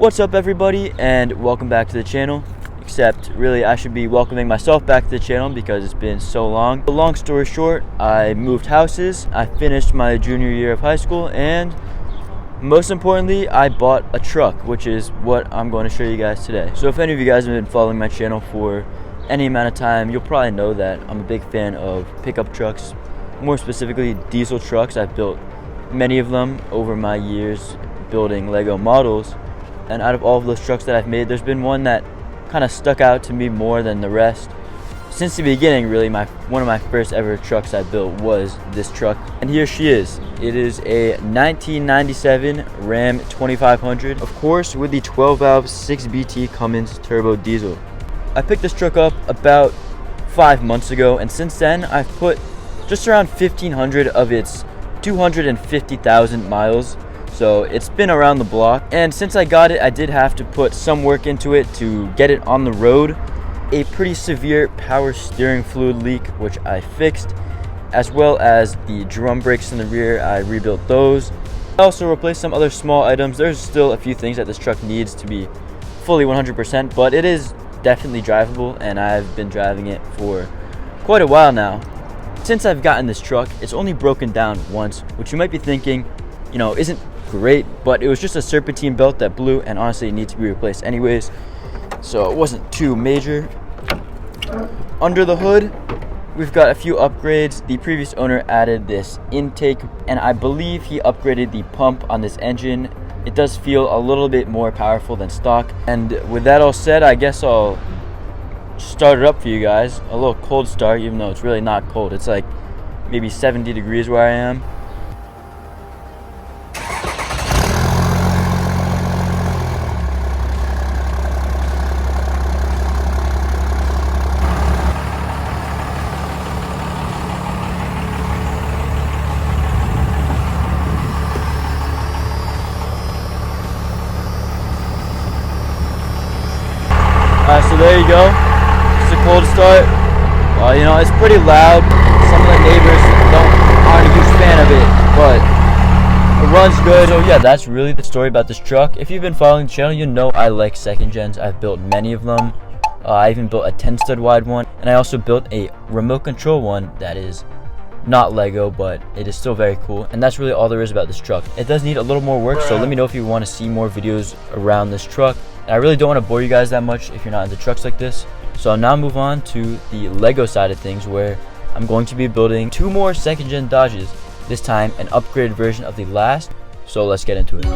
What's up everybody, and welcome back to the channel. Except really I should be welcoming myself back to the channel because it's been so long. Long story short, I moved houses, I finished my junior year of high school, and most importantly I bought a truck, which is what I'm going to show you guys today. So if any of you guys have been following my channel for any amount of time, you'll probably know that I'm a big fan of pickup trucks, more specifically diesel trucks. I've built many of them over my years building Lego models. And out of all of those trucks that I've made, there's been one that kind of stuck out to me more than the rest. Since the beginning, really, one of my first ever trucks I built was this truck. And here she is. It is a 1997 Ram 2500, of course, with the 12-valve 6BT Cummins turbo diesel. I picked this truck up about 5 months ago, and since then, I've put just around 1,500 of its 250,000 miles. So it's been around the block, and since I got it, I did have to put some work into it to get it on the road. A pretty severe power steering fluid leak, which I fixed, as well as the drum brakes in the rear. I rebuilt those. I also replaced some other small items. There's still a few things that this truck needs to be fully 100%, but it is definitely drivable, and I've been driving it for quite a while now. Since I've gotten this truck, it's only broken down once, which you might be thinking, isn't great, but it was just a serpentine belt that blew, and honestly it needs to be replaced anyways, so it wasn't too major. Under the hood, we've got a few upgrades. The previous owner added this intake, and I believe he upgraded the pump on this engine. It does feel a little bit more powerful than stock. And with that all said, I guess I'll start it up for you guys. A little cold start, even though it's really not cold. It's like maybe 70 degrees where I am. So there you go. It's a cold start. It's pretty loud. Some of the neighbors aren't a huge fan of it, but it runs good. So yeah, that's really the story about this truck. If you've been following the channel, you know I like second gens. I've built many of them. I even built a 10-stud wide one, and I also built a remote control one that is not Lego, but it is still very cool. And that's really all there is about this truck. It does need a little more work, so let me know if you want to see more videos around this truck. And I really don't want to bore you guys that much if you're not into trucks like this. So I'll now move on to the Lego side of things, where I'm going to be building 2 more second gen Dodges, this time an upgraded version of the last. So let's get into it.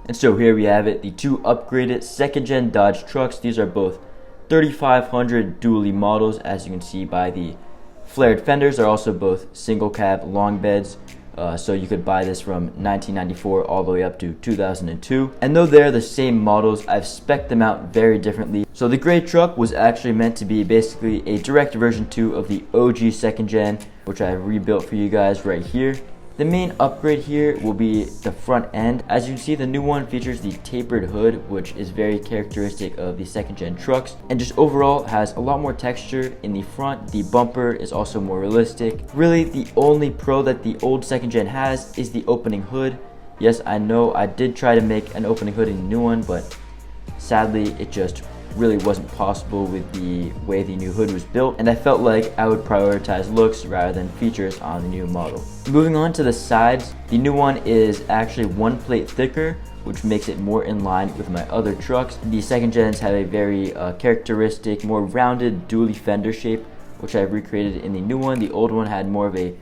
And so here we have it, the 2 upgraded second gen Dodge trucks. These are both 3500 dually models, as you can see by the flared fenders. They're also both single cab long beds. So you could buy this from 1994 all the way up to 2002. And though they're the same models, I've spec'd them out very differently. So the gray truck was actually meant to be basically a direct version 2 of the OG second gen, which I rebuilt for you guys right here. The main upgrade here will be the front end. As you can see, the new one features the tapered hood, which is very characteristic of the second gen trucks, and just overall has a lot more texture in the front. The bumper is also more realistic. Really, the only pro that the old second gen has is the opening hood. Yes, I know I did try to make an opening hood in the new one, but sadly it just really wasn't possible with the way the new hood was built, and I felt like I would prioritize looks rather than features on the new model. Moving on to the sides, the new one is actually one plate thicker, which makes it more in line with my other trucks. The second gens have a very characteristic, more rounded dually fender shape, which I've recreated in the new one. The old one had more of a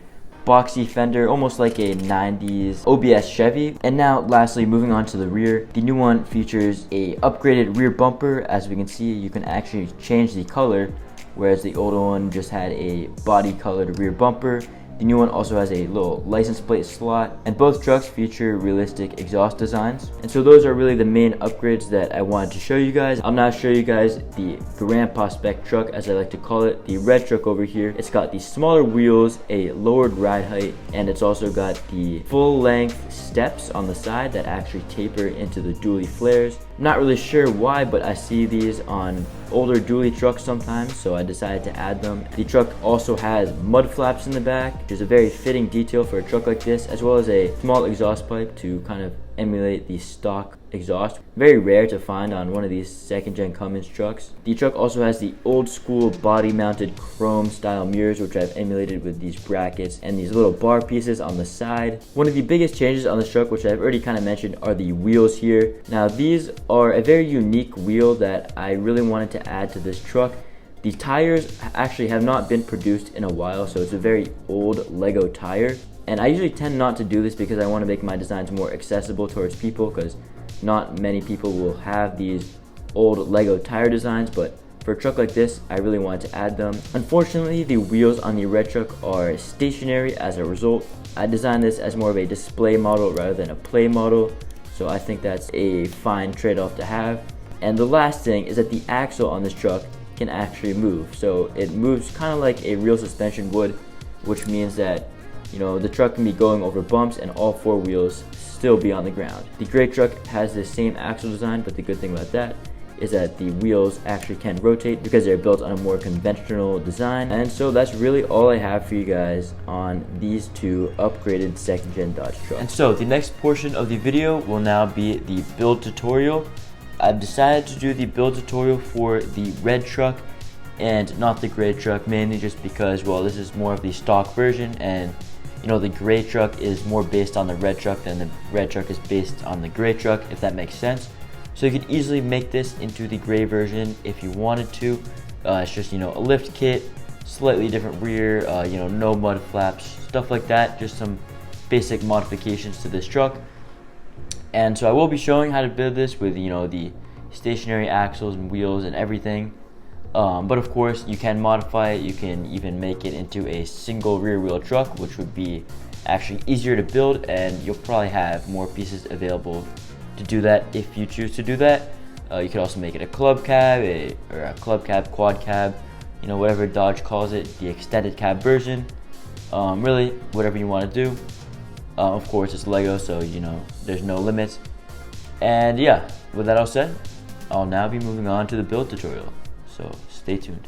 boxy fender, almost like a 90s OBS Chevy. And now lastly, moving on to the rear, the new one features a upgraded rear bumper. As we can see, you can actually change the color, whereas the old one just had a body colored rear bumper. The new one also has a little license plate slot, and both trucks feature realistic exhaust designs. And so those are really the main upgrades that I wanted to show you guys. I'll now show you guys the Grandpa Spec truck, as I like to call it, the red truck over here. It's got the smaller wheels, a lowered ride height, and it's also got the full length steps on the side that actually taper into the dually flares. I'm not really sure why, but I see these on older dually trucks sometimes, so I decided to add them. The truck also has mud flaps in the back, which is a very fitting detail for a truck like this, as well as a small exhaust pipe to kind of emulate the stock exhaust. Very rare to find on one of these second gen Cummins trucks. The truck also has the old school body mounted chrome style mirrors, which I've emulated with these brackets and these little bar pieces on the side. One of the biggest changes on this truck, which I've already kind of mentioned, are the wheels here. Now these are a very unique wheel that I really wanted to add to this truck. The tires actually have not been produced in a while, so it's a very old Lego tire. And I usually tend not to do this because I want to make my designs more accessible towards people, because not many people will have these old Lego tire designs, but for a truck like this, I really wanted to add them. Unfortunately, the wheels on the red truck are stationary as a result. I designed this as more of a display model rather than a play model, so I think that's a fine trade-off to have. And the last thing is that the axle on this truck can actually move. So it moves kind of like a real suspension would, which means that, you know, the truck can be going over bumps and all four wheels still be on the ground. The gray truck has the same axle design, but the good thing about that is that the wheels actually can rotate because they're built on a more conventional design. And so that's really all I have for you guys on these two upgraded second gen Dodge trucks. And so the next portion of the video will now be the build tutorial. I've decided to do the build tutorial for the red truck and not the gray truck, mainly just because, well, this is more of the stock version, and you know, the gray truck is more based on the red truck than the red truck is based on the gray truck, if that makes sense. So you could easily make this into the gray version if you wanted to. It's just, you know, a lift kit, slightly different rear, you know, no mud flaps, stuff like that, just some basic modifications to this truck. And so I will be showing how to build this with, you know, the stationary axles and wheels and everything. But of course, you can modify it. You can even make it into a single rear wheel truck, which would be actually easier to build, and you'll probably have more pieces available to do that if you choose to do that. You could also make it a club cab, or a club cab, quad cab, you know, whatever Dodge calls it, the extended cab version. Really, whatever you want to do. Of course, it's Lego, so, you know, there's no limits. And yeah, with that all said, I'll now be moving on to the build tutorial. So stay tuned.